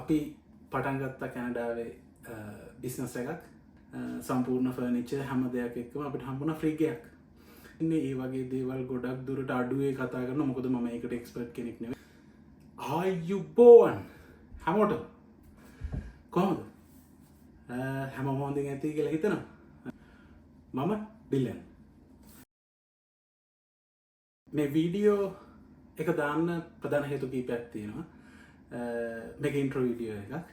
අපි පටන් ගත්තා කැනඩාවේ බිස්නස් එකක් සම්පූර්ණ ෆර්නිචර් හැම දෙයක් එක්කම අපිට හම්බුණා ෆ්‍රී එකක්. ඉන්නේ ඒ වගේ දේවල් ගොඩක් දුරට අඩුවේ කතා කරනවා. මොකද මම ඒකට එක්ස්පර්ට් කෙනෙක් නෙවෙයි. ආයුබෝවන් හැමෝටම කොහොමද? හැමෝම හොඳින් ඇති කියලා හිතනවා. මම ඩිලන්. මේ වීඩියෝ එක දාන්න ප්‍රධාන හේතු කීපයක් තියෙනවා. මේක ඉන්ට්‍රෝ වීඩියෝ එකක්.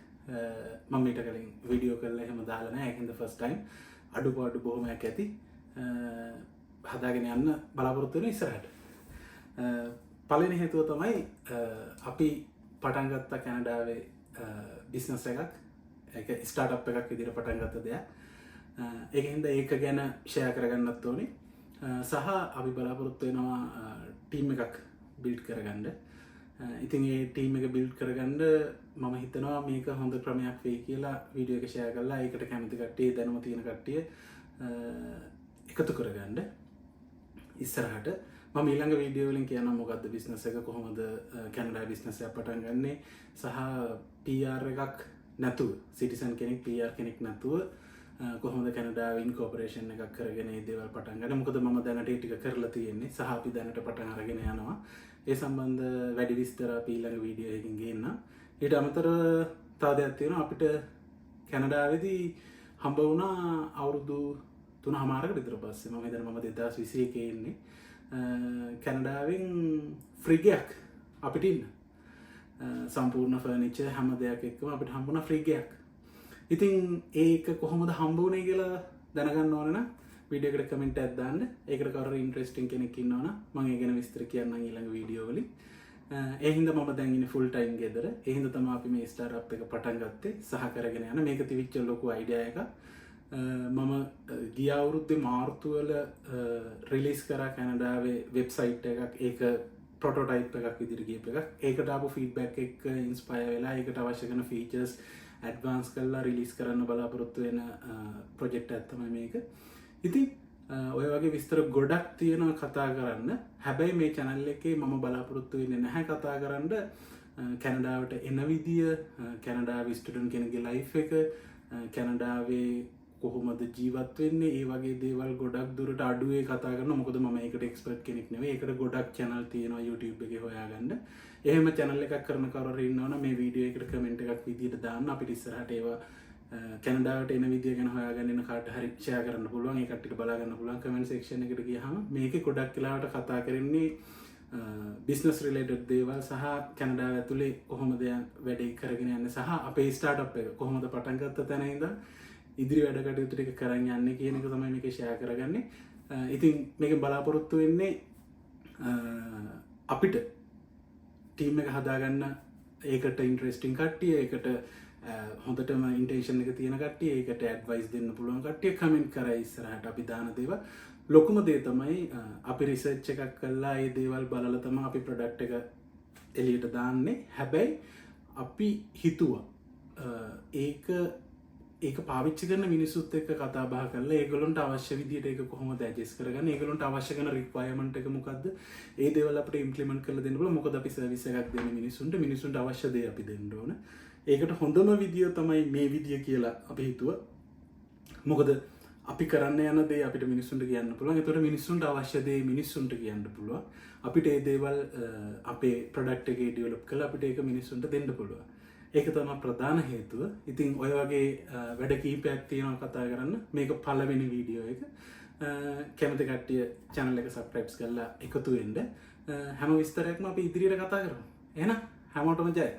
මම ඊට කලින් වීඩියෝ කරලා එහෙම දාලා නැහැ. ඒකෙන්ද ෆස්ට් ටයිම් අඩුපාඩු බොහොමයක් ඇති. හදාගෙන යන්න බලාපොරොත්තු වෙන ඉස්සරහට. පළවෙනි හේතුව තමයි අපි පටන් ගත්ත කැනඩාවේ බිස්නස් එකක්. ඒක ස්ටාර්ට්අප් එකක් විදිහට පටන් ගත්ත දෙයක්. ඒකෙන්ද ඒක ගැන ෂෙයා කරගන්නත් ඕනේ. සහ අපි බලාපොරොත්තු වෙනවා ටීම් එකක් බිල්ඩ් කරගන්න. ඉතින් ඒ ටීම් එක බිල්ඩ් කරගන්න මම හිතනවා මේක හොඳ ක්‍රමයක් වෙයි කියලා වීඩියෝ එක ෂෙයා කරලා ඒකට කැමති කට්ටිය දැනුම තියෙන කට්ටිය එකතු කරගන්න. ඉස්සරහට මම ඊළඟ වීඩියෝ වලින් කියනවා මොකද්ද බිස්නස් එක කොහොමද කැනඩා බිස්නස් එක පටන් ගන්නෙ සහ PR එකක් නැතුව සිටිසන් කෙනෙක් PR කෙනෙක් නැතුව කොහොමද කැනඩාවේ ඉන්කෝපරේෂන් එකක් කරගෙන මේ දේවල් පටන් ගන්න. මොකද මම දැනට ඒ ටික කරලා තියෙන්නේ සහ අපි දැනට පටන් අරගෙන යනවා. ඒ සම්බන්ධ වැඩි විස්තර අපි ඊළඟ වීඩියෝ එකකින් ගේන්න. ඊට අමතරව තව දෙයක් තියෙනවා. අපිට කැනඩාවේදී හම්බ වුණා අවුරුදු 3මාරකට විතර පස්සේ. මම හිතන්නේ මම 2021 ඉන්නේ. කැනඩාවෙන් ෆ්‍රී එකක් අපිට ඉන්න. සම්පූර්ණ ෆර්නිචර් හැම දෙයක් එක්කම අපිට හම්බුණා ෆ්‍රී එකක්. ඉතින් ඒක කොහොමද හම්බ වුණේ කියලා දැනගන්න ඕන නම් වීඩියෝ එකට කමෙන්ට් එකක් දාන්න. ඒකට කවුරු ඉන්ටරෙස්ටිං කෙනෙක් ඉන්නවා නම් මම ඒ ගැන විස්තර කියන්නම් ඊළඟ වීඩියෝ වලින්. ඒ හින්දා මම දැන් ඉන්නේ ෆුල් ටයිම් ගෙදර. ඒ හින්දා තමයි අපි මේ ස්ටාර්ට්අප් එක පටන් ගත්තේ සහ කරගෙන යන. මේක තිබිච්ච ලොකු අයිඩියා එකක්. මම ගිය අවුරුද්දේ මාර්තු වල රිලීස් කරා කැනඩාවේ වෙබ්සයිට් එකක්. ඒක ප්‍රොටෝටයිප් එකක් විදිහට ගියප එකක්. ඒකට ආපු ෆීඩ්බැක් එක ඉන්ස්පයර් වෙලා ඒකට අවශ්‍ය කරන ෆීචර්ස් ඇඩ්වාන්ස් කරලා රිලීස් කරන්න බලාපොරොත්තු වෙන ප්‍රොජෙක්ට් එකක් තමයි මේක. ඉතින් ඔය වගේ විස්තර ගොඩක් තියෙනවා කතා කරන්න. හැබැයි මේ channel එකේ මම බලාපොරොත්තු වෙන්නේ නැහැ කතා කරන්න කැනඩාවට එන විදිය, කැනඩාවේ ස්ටුඩන්ට් කෙනෙක්ගේ ලයිෆ් එක, කැනඩාවේ කොහොමද ජීවත් වෙන්නේ, ඒ වගේ දේවල් ගොඩක් දුරට අඩුවේ කතා කරනවා. මොකද මම ඒකට එක්ස්පර්ට් කෙනෙක් නෙවෙයි. ඒකට ගොඩක් channel තියෙනවා YouTube එකේ හොයාගන්න. එහෙම channel එකක් කරන කවුරු හරි ඉන්නවනම් මේ වීඩියෝ එකට කමෙන්ට් එකක් විදියට දාන්න. අපිට ඉස්සරහට ඒවා කැනඩාවට එන විදිය ගැන හොයාගන්න ඉන්න කාට හරි ෂෙයා කරන්න පුළුවන්. ඒ කට්ටියට බලා ගන්න පුළුවන් කමෙන්ට් සෙක්ෂන් එකට ගියහම මේකේ ගොඩක් වෙලාවට කතා කරන්නේ බිස්නස් රිලේටඩ් දේවල් සහ කැනඩාව ඇතුලේ කොහොමද වැඩේ කරගෙන යන්නේ සහ අපේ ස්ටාර්ට්අප් එක කොහොමද පටන් ගත්ත තැන ඉඳන් ඉදිරි වැඩ කටයුතු ටික කරන් යන්නේ කියන එක තමයි මේකේ ෂෙයා කරගන්නේ. ඉතින් මේකෙන් බලාපොරොත්තු වෙන්නේ අපිට ටීම් එක හදාගන්න ඒකට ඉන්ටරෙස්ටිං කට්ටිය, ඒකට හොඳටම ඉන්ටෙන්ෂන් එක තියෙන කට්ටිය, ඒකට ඇඩ්වයිස් දෙන්න පුළුවන් කට්ටිය කමෙන්ට් කරයි ඉස්සරහට අපි දාන දේවල්. ලොකුම දේ තමයි අපි රිසර්ච් එකක් කරලා ඒ දේවල් බලලා තමයි අපි ප්‍රොඩක්ට් එක එළියට දාන්නේ. හැබැයි අපි හිතුවා ඒක පාවිච්චි කරන මිනිස්සුත් එක්ක කතා බහ කරලා ඒගොල්ලන්ට අවශ්‍ය විදියට ඒක කොහොමද ඇඩ්ජස්ට් කරගන්නේ, ඒගොල්ලන්ට අවශ්‍ය කරන රික්වයර්මන්ට් එක මොකද්ද, ඒ දේවල් අපිට ඉම්ප්ලිමන්ට් කරලා දෙන්න පුළුවන්. මොකද අපි සර්විස් එකක් දෙන මිනිස්සුන්ට අවශ්‍ය දේ අපි දෙන්න ඕන. ඒකට හොඳම විදිය තමයි මේ විදිය කියලා අපි හිතුවා. මොකද අපි කරන්න යන දේ අපිට මිනිස්සුන්ට කියන්න පුළුවන්. ඒතකොට මිනිස්සුන්ට අවශ්‍ය දේ මිනිස්සුන්ට කියන්න පුළුවන්. අපිට ඒ දේවල් අපේ ප්‍රොඩක්ට් එකේ ඩෙවලොප් කරලා අපිට ඒක මිනිස්සුන්ට දෙන්න පුළුවන්. ඒක තමයි ප්‍රධාන හේතුව. ඉතින් ඔය වගේ වැඩ කීපයක් තියෙනවා කතා කරන්න. මේක පළවෙනි වීඩියෝ එක. කැමති කට්ටිය channel එක subscribe කරලා එකතු වෙන්න. හැම විස්තරයක්ම අපි ඉදිරියට කතා කරමු. එහෙනම් හැමෝටම ජය.